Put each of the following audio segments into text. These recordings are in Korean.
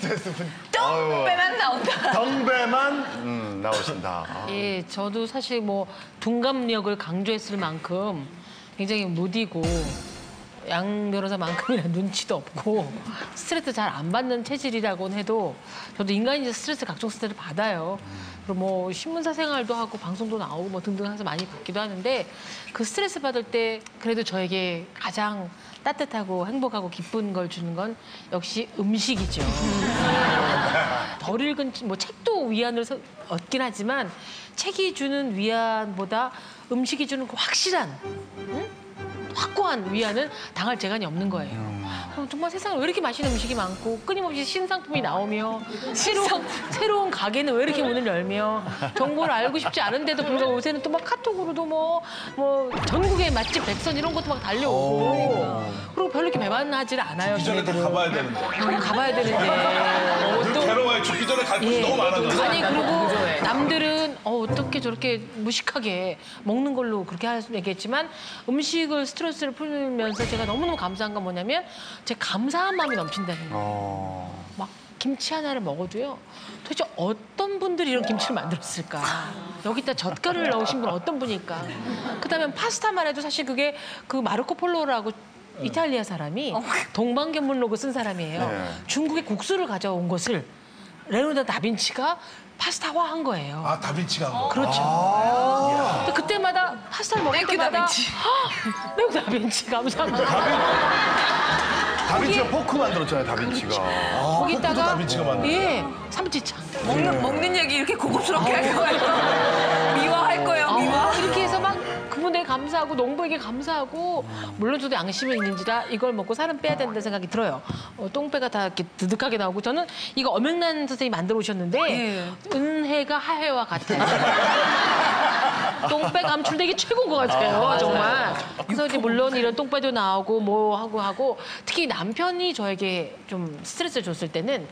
스트레스 푼. 똥배만 나온다. 덩배만 나오신다. 예, 저도 사실 뭐 둔감력을 강조했을 만큼 굉장히 무디고 양 변호사만큼이나 눈치도 없고 스트레스 잘 안 받는 체질이라고는 해도 저도 인간이 스트레스 각종 스트레스를 받아요. 그리고 뭐 신문사 생활도 하고 방송도 나오고 뭐 등등 해서 많이 받기도 하는데 그 스트레스 받을 때 그래도 저에게 가장 따뜻하고 행복하고 기쁜 걸 주는 건 역시 음식이죠. 덜 읽은 뭐 책도 위안을 얻긴 하지만 책이 주는 위안보다 음식이 주는 그 확실한 확고한 위안은 당할 재간이 없는 거예요. 정말 세상에 왜 이렇게 맛있는 음식이 많고 끊임없이 신상품이 나오며 새로운 가게는 왜 이렇게 문을 열며 정보를 알고 싶지 않은데도 불구하고 요새는 또 막 카톡으로도 뭐 전국의 맛집 백선 이런 것도 막 달려오고 그리고 별로 이렇게 배만하지를 않아요. 죽기 전에 다 가봐야 되는데. 가봐야 되는데. 늘 괴로워요. 죽기 전에 갈 곳이 너무 많아서. 아니 그리고 남들은 어떻게 저렇게 무식하게 먹는 걸로 그렇게 할 수는 있겠지만 음식을 스트레스를 풀면서 제가 너무너무 감사한 건 뭐냐면 제 감사한 마음이 넘친다는 거예요. 막 김치 하나를 먹어도요. 도대체 어떤 분들이 이런 김치를 만들었을까? 여기다 젓갈을 넣으신 분 어떤 분일까? 그다음에 파스타만 해도 사실 그게 그 마르코 폴로라고 이탈리아 사람이 동방견문록을 쓴 사람이에요. 네. 중국의 국수를 가져온 것을 레오나르도 다빈치가 파스타화한 거예요. 아, 다빈치가 한 거. 그렇죠. 근데 그때마다 파스타를 먹을 때마다 레오 다빈치 감사합니다. 다빈치가 포크 만들었잖아요, 다빈치가. 거기다가 다빈치가 만든 예, 삼지창. 먹는 얘기 이렇게 고급스럽게 할 거예요. 미화할 거예요, 미화. 이렇게 해서 막 그분에게 감사하고 농부에게 감사하고 물론 저도 양심이 있는지라 이걸 먹고 살은 빼야 된다는 생각이 들어요. 똥배가 다 이렇게 드득하게 나오고 저는 이거 엄영란 선생님이 만들어 오셨는데 은혜가 하해와 같아요. 똥배 감출되기 최고인 것 같아요, 정말. 그래서 이제 물론 이런 똥배도 나오고 뭐 하고 특히 남편이 저에게 좀 스트레스를 줬을 때는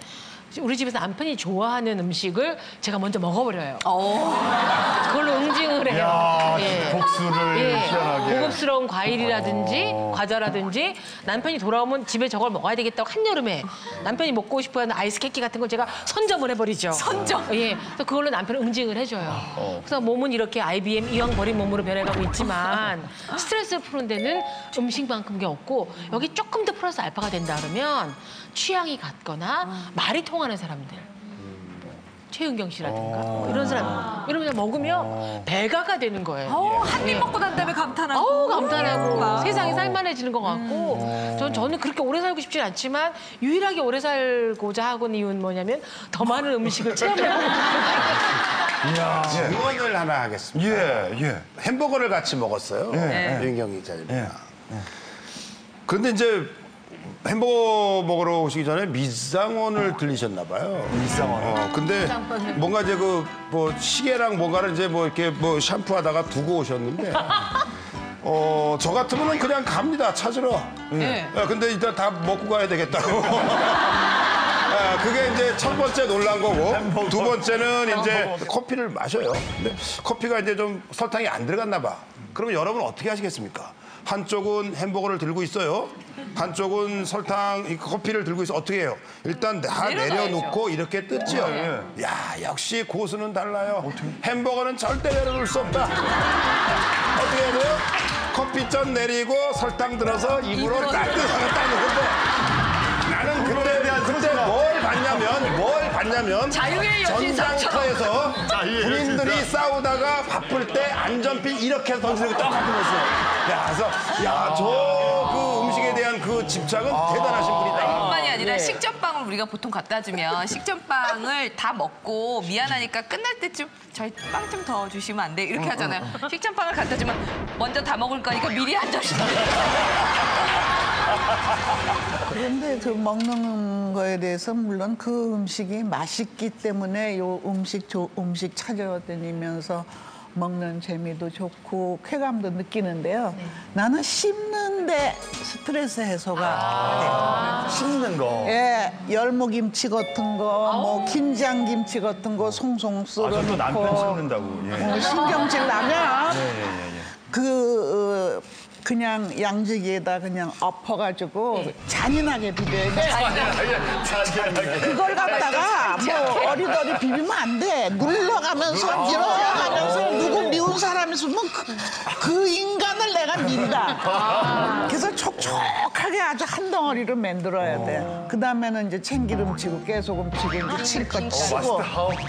우리 집에서 남편이 좋아하는 음식을 제가 먼저 먹어버려요. 그걸로 응징을 해요. 이야, 복수를 희한하게. 고급스러운 과일이라든지 과자라든지 남편이 돌아오면 집에 저걸 먹어야 되겠다고 한여름에 남편이 먹고 싶어하는 아이스 케이크 같은 걸 제가 선점을 해버리죠. 선점? 예. 그래서 그걸로 남편을 응징을 해줘요. 그래서 몸은 이렇게 IBM 이왕 버린 몸으로 변해가고 있지만 스트레스를 푸는 데는 음식만큼 게 없고 여기 조금 더 플러스 알파가 된다 그러면 취향이 같거나 말이 통하는 사람들. 최은경 씨라든가 이런 사람 이러면 먹으면 배가가 되는 거예요. 한 입 먹고 난 다음에 감탄하고. 감탄하고 세상이 살만해지는 것 같고 저는 그렇게 오래 살고 싶진 않지만 유일하게 오래 살고자 하고는 이유는 뭐냐면 더 많은 음식을 체험해보고 이야. 질문을 하나 하겠습니다. 예. 햄버거를 같이 먹었어요. 윤경 기자님이랑. 그런데 이제 햄버거 먹으러 오시기 전에 미장원을 들리셨나 봐요. 미장원. 근데 뭔가 이제 그 뭐 시계랑 뭔가를 이제 뭐 이렇게 뭐 샴푸하다가 두고 오셨는데 저 같으면은 그냥 갑니다. 찾으러. 근데 일단 다 먹고 가야 되겠다고. 그게 이제 첫 번째 놀란 거고 두 번째는 이제 커피를 마셔요. 근데 커피가 이제 좀 설탕이 안 들어갔나 봐. 그러면 여러분 어떻게 하시겠습니까? 한쪽은 햄버거를 들고 있어요. 한쪽은 설탕, 커피를 들고 있어. 어떻게 해요? 일단 다 내려놓고 이렇게 뜯죠. 야, 역시 고수는 달라요. 햄버거는 절대 내려놓을 수 없다. 어떻게 해야 돼요? 커피잔 내리고 설탕 들어서 입으로 딱 넣는데 나는 그때 뭘 봤냐면 자유의 여신상처럼. 전장터에서 군인들이 싸우다가 바쁠 때 안전핀 이렇게 던지고 딱 갖고 있어요. 그래서 저 그 음식에 대한 그 집착은 대단하신 분이다. 뿐만이 아니라 식전빵을 우리가 보통 갖다 주면 식전빵을 다 먹고 미안하니까 끝날 때쯤 저희 빵 좀 더 주시면 안 돼? 이렇게 하잖아요. 식전빵을 갖다 주면 먼저 다 먹을 거니까 미리 한 접시. 그런데 그 먹는 거에 대해서 물론 그 음식이 맛있기 때문에 요 음식 찾아다니면서 먹는 재미도 좋고 쾌감도 느끼는데요. 나는 씹는데 스트레스 해소가 돼요. 씹는 거. 예, 열무김치 같은 거, 뭐 김장김치 같은 거 송송 썰어놓고. 저도 남편 씹는다고. 예. 신경질 나면 그 그냥 양지기에다 그냥 엎어가지고 잔인하게 비벼야 돼. 그걸 갖다가 뭐 어리더리 비비면 안 돼. 눌러가면서 밀어가면서 누구 미운 사람이 있으면 그 인간을 내가 민다. 그래서 촉촉하게 아주 한 덩어리로 만들어야 돼. 그 다음에는 이제 참기름 치고 깨소금 치고 이제 칠것 치고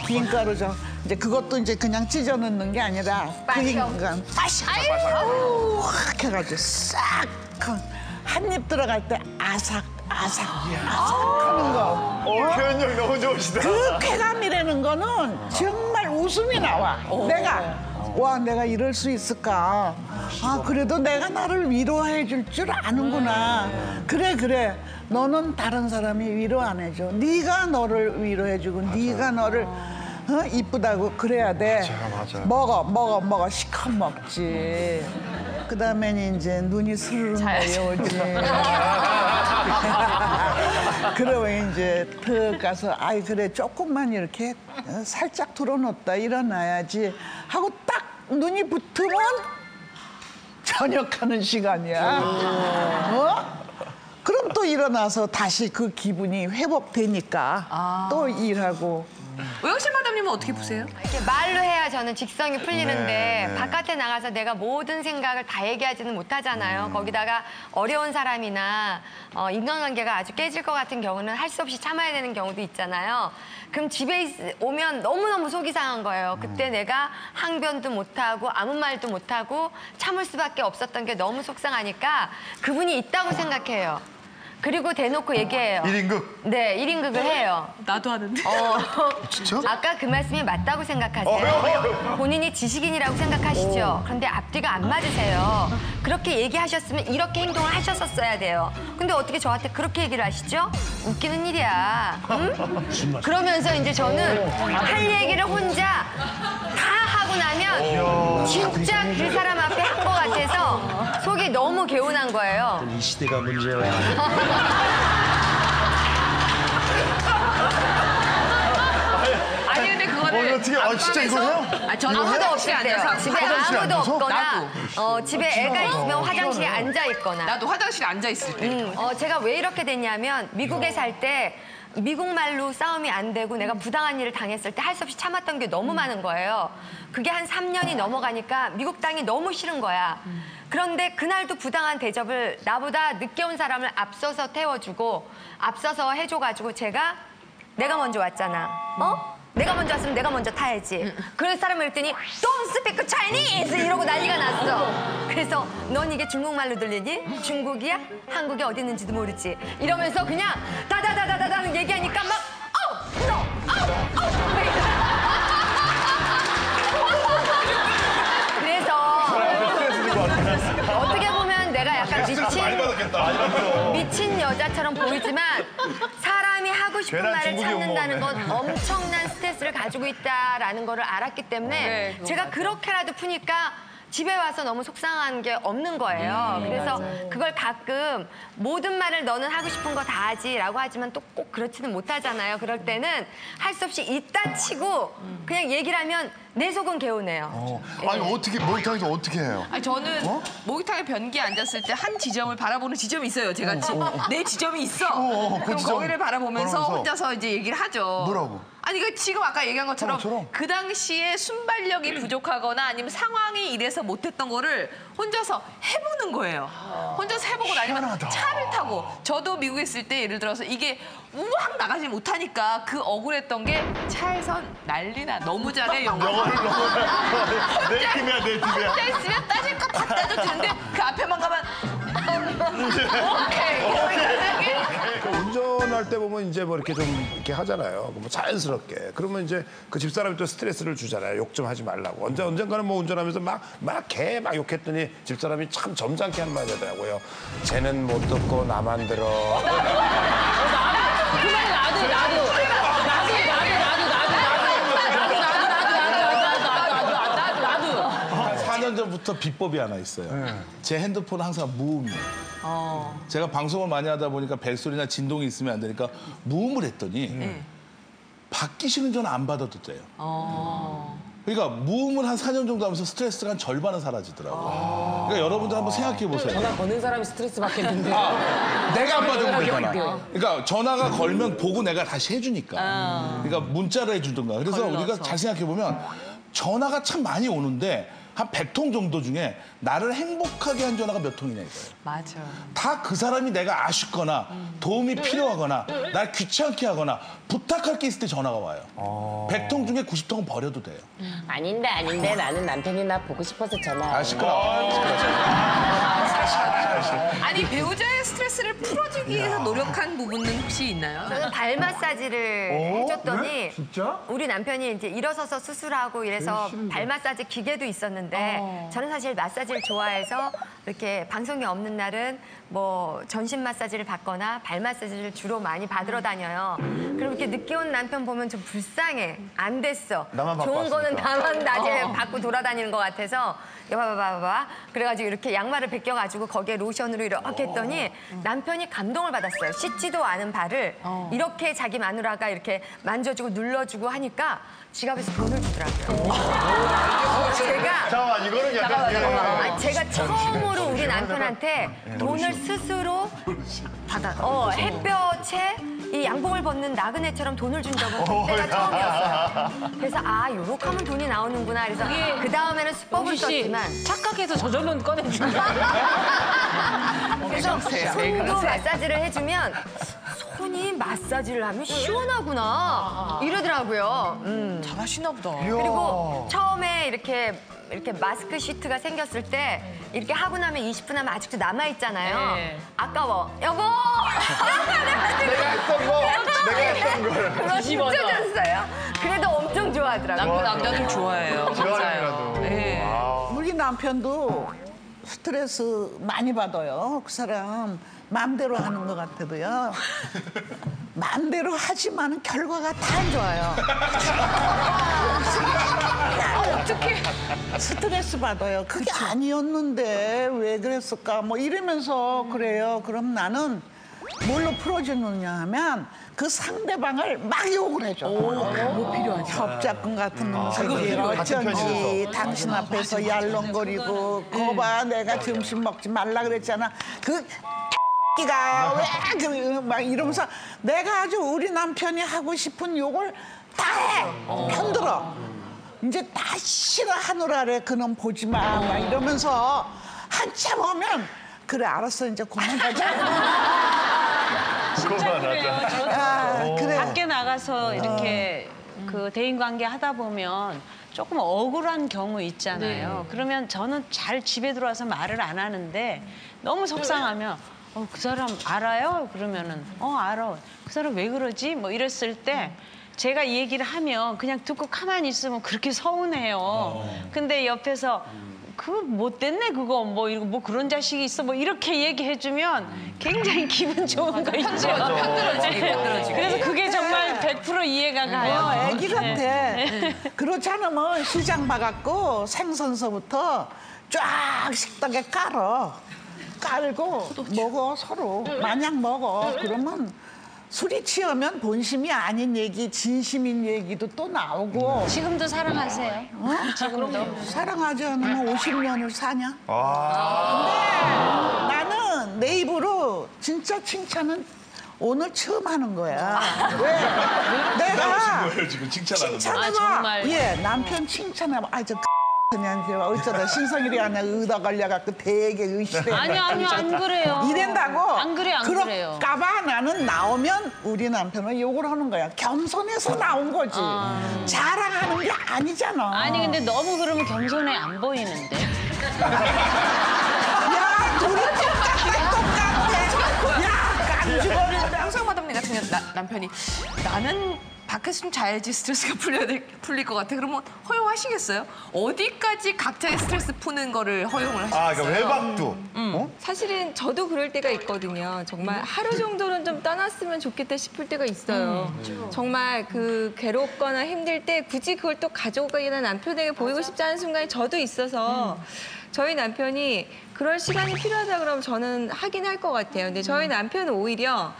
김가루 좀 이제 그것도 이제 그냥 찢어 넣는 게 아니라 그 인간 확 해가지고 싹 한 입 들어갈 때 아삭 하는 거. 표현력 너무 좋으시다. 그 쾌감이라는 거는 정말 웃음이 나와. 내가 이럴 수 있을까? 아, 그래도 내가 나를 위로해 줄 줄 아는구나. 그래. 너는 다른 사람이 위로 안 해줘. 네가 너를 위로해 주고 네가 너를 이쁘다고 그래야 돼. 맞아. 먹어. 시커 먹지. 그다음엔 이제 눈이 스르르 내려오지. 그러면 이제 턱 가서 아이 그래 조금만 이렇게 살짝 털어놓다 일어나야지 하고 딱 눈이 붙으면 저녁하는 시간이야. 그럼 또 일어나서 다시 그 기분이 회복되니까 또 일하고. 오영실 마담님은 어떻게 보세요? 이렇게 말로 해야 저는 직성이 풀리는데 바깥에 나가서 내가 모든 생각을 다 얘기하지는 못하잖아요. 거기다가 어려운 사람이나 인간관계가 아주 깨질 것 같은 경우는 할 수 없이 참아야 되는 경우도 있잖아요. 그럼 집에 오면 너무너무 속이 상한 거예요. 그때 내가 항변도 못하고 아무 말도 못하고 참을 수밖에 없었던 게 너무 속상하니까 그분이 있다고 생각해요. 그리고 대놓고 얘기해요. 1인극? 네, 1인극을 해요. 나도 하는데. 진짜? 아까 그 말씀이 맞다고 생각하세요? 본인이 지식인이라고 생각하시죠? 그런데 앞뒤가 안 맞으세요. 그렇게 얘기하셨으면 이렇게 행동을 하셨었어야 돼요. 근데 어떻게 저한테 그렇게 얘기를 하시죠? 웃기는 일이야. 응? 그러면서 이제 저는 할 얘기를 혼자 다 하고 나면 진짜 그 사람 앞에 한 것 같아서 속이 너무 개운한 거예요. 이 시대가 문제야. 아니 근데 그거를 어떻게 진짜 이거 해요? 저는 아무도 화장실에 없을 때요. 앉아서 집에 화장실에 아무도 앉아서? 없거나 집에 애가 있으면 화장실에 앉아 있거나. 나도 화장실에 앉아 있을 때. 제가 왜 이렇게 됐냐면 미국에 살 때 미국 말로 싸움이 안 되고 내가 부당한 일을 당했을 때 할 수 없이 참았던 게 너무 많은 거예요. 그게 한 3년이 넘어가니까 미국 땅이 너무 싫은 거야. 그런데 그날도 부당한 대접을 나보다 늦게 온 사람을 앞서서 태워주고 앞서서 해줘가지고 내가 먼저 왔잖아. 내가 먼저 왔으면 내가 먼저 타야지. 그래서 사람을 했더니 Don't speak Chinese! 이러고 난리가 났어. 그래서 넌 이게 중국말로 들리니? 중국이야? 한국이 어디 있는지도 모르지. 이러면서 그냥 다다다다다다는 얘기하니까 막 그래서 어떻게 보면 내가 약간 미친 여자처럼 보이지만 사람이 하고 싶은 괜한 말을 중국이 참는다는 못 건 엄청난 스트레스를 가지고 있다라는 거를 알았기 때문에 제가 그렇게라도 푸니까 집에 와서 너무 속상한 게 없는 거예요. 그래서 그걸 가끔 모든 말을 너는 하고 싶은 거 다 하지라고 하지만 또 꼭 그렇지는 못하잖아요. 그럴 때는 할 수 없이 있다 치고 그냥 얘기를 하면 내 속은 개운해요. 아니 어떻게 목욕탕에서 어떻게 해요? 아니 저는 목욕탕에 변기에 앉았을 때 한 지점을 바라보는 지점이 있어요. 제가 내 지점이 있어. 그 그럼 지점 거기를 바라보면서 바라보면서. 혼자서 이제 얘기를 하죠. 뭐라고? 아니 그 지금 아까 얘기한 것처럼 그 당시에 순발력이 부족하거나 아니면 상황이 이래서 못했던 거를 혼자서 해보는 거예요. 혼자서 해보고 나면 차를 타고 저도 미국에 있을 때 예를 들어서 이게 우악 나가지 못하니까 그 억울했던 게 차에선 난리나 너무 잘해 영어를 내 팀이야. 혼자 있으면 따질 거 다 따져주는데 그 앞에만 가면 오케이. 운전할 때 보면 이제 뭐 이렇게 좀 이렇게 하잖아요. 뭐 자연스럽게. 그러면 이제 그 집사람이 또 스트레스를 주잖아요. 욕 좀 하지 말라고. 언젠가는 뭐 운전하면서 막 욕했더니 집사람이 참 점잖게 한 말이 하더라고요. 쟤는 못 듣고 나만 들어. 한 4년 전부터 비법이 하나 있어요. 제 핸드폰은 항상 무음이에요. 제가 방송을 많이 하다 보니까 벨소리나 진동이 있으면 안 되니까 무음을 했더니 받기 싫은 전화 안 받아도 돼요. 그러니까 무음을 한 4년 정도 하면서 스트레스가 한 절반은 사라지더라고요. 그러니까 여러분들 한번 생각해 보세요. 전화 거는 사람이 스트레스 받겠는데. 내가 안 받으면 되잖아. 그러니까 전화가 걸면 보고 내가 다시 해주니까. 그러니까 문자를 해주든가. 그래서 우리가 잘 생각해 보면 전화가 참 많이 오는데 한 100통 정도 중에 나를 행복하게 한 전화가 몇 통이냐 이거예요. 맞아. 다 그 사람이 내가 아쉽거나 도움이 필요하거나 날 귀찮게 하거나 부탁할 게 있을 때 전화가 와요. 100통 중에 90통은 버려도 돼요. 아닌데 나는 남편이 나 보고 싶어서 전화해. 아, 시끄러워. 아니 배우자의 스트레스를 풀어주기 위해서 노력한 부분은 혹시 있나요? 저는 발 마사지를 해줬더니 그래? 진짜? 우리 남편이 이제 일어서서 수술하고 이래서 발 마사지 기계도 있었는데 저는 사실 마사지를 좋아해서 이렇게 방송이 없는 날은 뭐 전신 마사지를 받거나 발 마사지를 주로 많이 받으러 다녀요. 그럼 이렇게 늦게 온 남편 보면 좀 불쌍해. 안 됐어. 나만 받고 좋은 거는 왔으니까. 나만 낮에 받고 돌아다니는 것 같아서 봐봐. 그래가지고 이렇게 양말을 벗겨가지고 거기에 로션으로 이렇게 했더니 남편이 감동을 받았어요. 씻지도 않은 발을 이렇게 자기 마누라가 이렇게 만져주고 눌러주고 하니까 지갑에서 돈을 주더라고요. 제가 잠깐만, 이거는 약간. 제가 처음으로 우리 남편한테 돈을 스스로 햇볕에 이 양복을 벗는 나그네처럼 돈을 준 적은 그때가 처음이었어요. 그래서 요렇게 하면 돈이 나오는구나. 그래서 그 다음에는 수법을 썼지만 착각해서 저절로 꺼내준 거야. 그래서 손도 마사지를 해주면 손이 마사지를 하면 시원하구나 이러더라고요. 잘하시나 보다. 그리고 처음에 이렇게 마스크 시트가 생겼을 때 이렇게 하고 나면 20분 하면 아직도 남아있잖아요. 네. 아까워. 여보! 내가 했던 걸. 그거 진짜 줬어요. 그래도 엄청 좋아하더라고요. 남자들 좋아해요. 좋아요라도. 네. 우리 남편도 스트레스 많이 받아요. 그 사람 마음대로 하는 것 같아도요. 마음대로 하지만 결과가 다 안 좋아요. 어떻게 스트레스 받아요. 그게 아니었는데 왜 그랬을까? 뭐 이러면서 그래요. 그럼 나는 뭘로 풀어주느냐 하면 그 상대방을 막 욕을 해줘. 뭐 필요하지? 협작꾼 같은 놈새끼 어쩐지 당신 앞에서 얄렁거리고 거봐 내가 점심 먹지 말라 그랬잖아. 그 끼가 왜 막 이러면서 내가 아주 우리 남편이 하고 싶은 욕을 다 해. 편들어. 이제 다 싫어하노라래 그놈 보지 마. 막 이러면서 한참 오면 그래 알았어 이제 그만하자. 그래. 밖에 나가서 이렇게 그 대인관계 하다 보면 조금 억울한 경우 있잖아요. 그러면 저는 잘 집에 들어와서 말을 안 하는데 너무 속상하면 그 사람 알아요? 그러면은 알아. 그 사람 왜 그러지? 뭐 이랬을 때 제가 이 얘기를 하면 그냥 듣고 가만히 있으면 그렇게 서운해요. 근데 옆에서 그거 못됐네 그거 뭐 그런 자식이 있어 뭐 이렇게 얘기해주면 굉장히 기분 좋은 거 있죠. 편들어지기. 그래서 그게 정말 100% 이해가 가요. 애기 같아. 그렇지 않으면 시장 봐갖고 생선서부터 쫙 식탁에 깔고 먹어 서로 마냥 먹어. 그러면 술이 취하면 본심이 아닌 얘기, 진심인 얘기도 또 나오고. 지금도 사랑하세요? 지금도? 사랑하지 않으면 50년을 사냐? 근데 나는 내 입으로 진짜 칭찬은 오늘 처음 하는 거야. 왜? 내가 거예요, 지금 칭찬하는 거. 칭찬해봐. 정말. 예, 남편 칭찬해봐. 그냥 어쩌다 신성일이 하나 의다 걸려갖고 되게 의심해. 아니요, 안 그래요. 이된다고? 안 그래요. 그럴까봐 나는 나오면 우리 남편은 욕을 하는 거야. 겸손해서 나온 거지. 자랑하는 게 아니잖아. 아니 근데 너무 그러면 겸손해 안 보이는데. 야, 둘이 똑같아. 야, 깐죽거린다. 항상 마담님 같은 경우 남편이 나는 밖에서 좀 자야지 스트레스가 풀릴 것 같아. 그러면 허용하시겠어요? 어디까지 각자의 스트레스 푸는 거를 허용을 하시겠어요? 그러니까 외박도. 사실은 저도 그럴 때가 있거든요. 정말 하루 정도는 좀 떠났으면 좋겠다 싶을 때가 있어요. 정말 그 괴롭거나 힘들 때 굳이 그걸 또 가져오거나 남편에게 보이고 싶지 않은 순간이 저도 있어서 저희 남편이 그럴 시간이 필요하다 그러면 저는 하긴 할 것 같아요. 근데 저희 남편은 오히려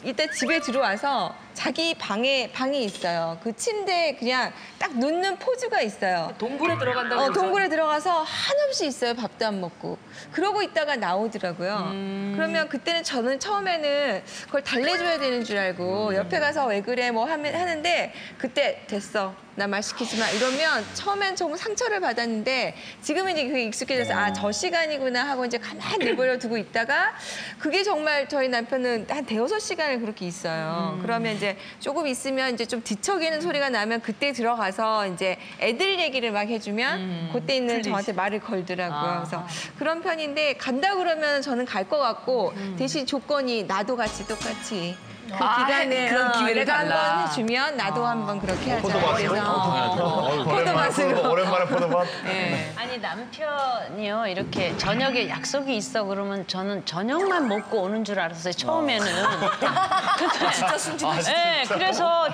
일단 집에 들어와서 자기 방에 있어요. 그 침대에 그냥 딱 눕는 포즈가 있어요. 동굴에 들어간다고 그러죠? 동굴에 들어가서 한없이 있어요. 밥도 안 먹고. 그러고 있다가 나오더라고요. 그러면 그때는 저는 처음에는 그걸 달래줘야 되는 줄 알고 옆에 가서 왜 그래 뭐 하는데 그때 됐어. 나 말 시키지 마. 이러면 처음엔 정말 상처를 받았는데 지금은 이제 그게 익숙해져서 아, 저 시간이구나 하고 이제 가만히 내버려 두고 있다가 그게 정말 저희 남편은 한 대여섯 시간을 그렇게 있어요. 그러면 이제 조금 있으면 이제 좀 뒤척이는 소리가 나면 그때 들어가서 이제 애들 얘기를 막 해주면 그때 있는 저한테 말을 걸더라고요. 그래서 그런 편인데 간다 그러면 저는 갈 것 같고 대신 조건이 나도 같이 똑같이 그 기간에 그런 기회를 내가 달라. 한번 해주면 나도 한번 그렇게 하자. 포도밭으로? 포도밭으로. 오랜만에 포도밭. 네. 아니 남편이요 이렇게 저녁에 약속이 있어 그러면 저는 저녁만 먹고 오는 줄 알았어요 처음에는. 진짜 순진하시다. 네, 그래서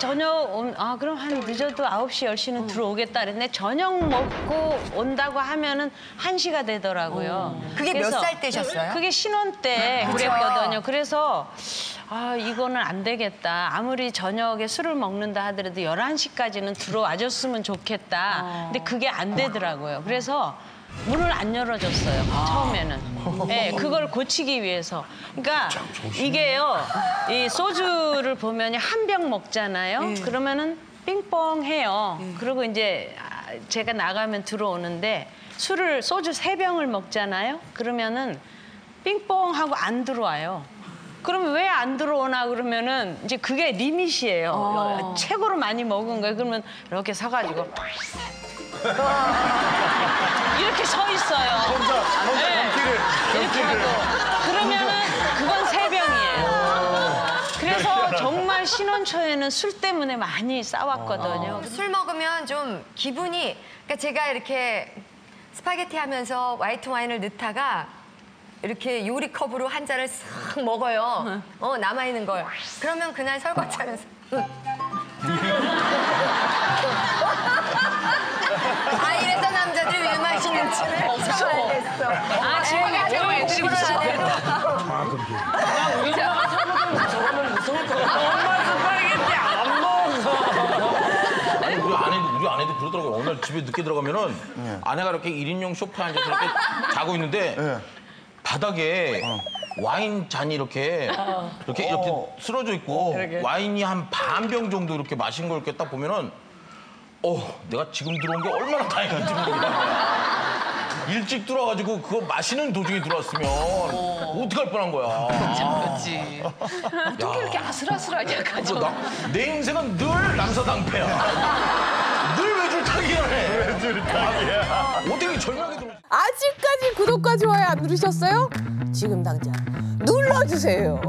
그럼 한 늦어도 9시 10시는 들어오겠다 그랬는데 저녁 먹고 온다고 하면은 1시가 되더라고요. 그게 몇 그래서 살 때셨어요? 그게 신혼 때 그랬거든요. 그래서 이거는 안 되겠다. 아무리 저녁에 술을 먹는다 하더라도 11시까지는 들어와줬으면 좋겠다. 근데 그게 안 되더라고요. 그래서 문을 안 열어줬어요. 처음에는. 네, 그걸 고치기 위해서. 그러니까 이게요. 이 소주를 보면 한 병 먹잖아요. 그러면은 삥뽕 해요. 그리고 이제 제가 나가면 들어오는데 소주 3병을 먹잖아요. 그러면은 삥뽕 하고 안 들어와요. 그러면 왜 안 들어오나 그러면은 이제 그게 리밋이에요. 최고로 많이 먹은 거예요. 그러면 이렇게 서가지고 이렇게 서 있어요. 혼자 이렇게 하고 그러면은 그건 3병이에요. 그래서 정말 신혼 초에는 술 때문에 많이 싸웠거든요. 술 먹으면 좀 기분이 그러니까 제가 이렇게 스파게티 하면서 화이트 와인을 넣다가 이렇게 요리컵으로 한 잔을 싹 먹어요. 남아있는 걸. 그러면 그날 설거지하면서 이래서 남자들이 왜 마시는지 참아야겠어. 지금 저 애들이 그러시죠. 우리 엄마가 설거지하면 저러면 무서울 것 같아. 엄마 스파게티 안 먹어. 아니 우리 아내도 그러더라고요. 어느 날 집에 늦게 들어가면은 아내가 이렇게 1인용 소파에 앉아서 이렇게 자고 있는데 바닥에 와인 잔이 이렇게 쓰러져 있고 와인이 한 반 병 정도 이렇게 마신 걸 이렇게 딱 보면은 내가 지금 들어온 게 얼마나 다행인지 모르겠다. 일찍 들어와가지고 그거 마시는 도중에 들어왔으면 어떡할 뻔한 거야. 그렇지. 어떻게 이렇게 아슬아슬하냐 가지고. 내 인생은 늘 남서당패야. 늘 외줄타기야 해. 외줄타기야. 어떻게 절망이 들어. 아직까지 구독과 좋아요 안 누르셨어요? 지금 당장 눌러주세요.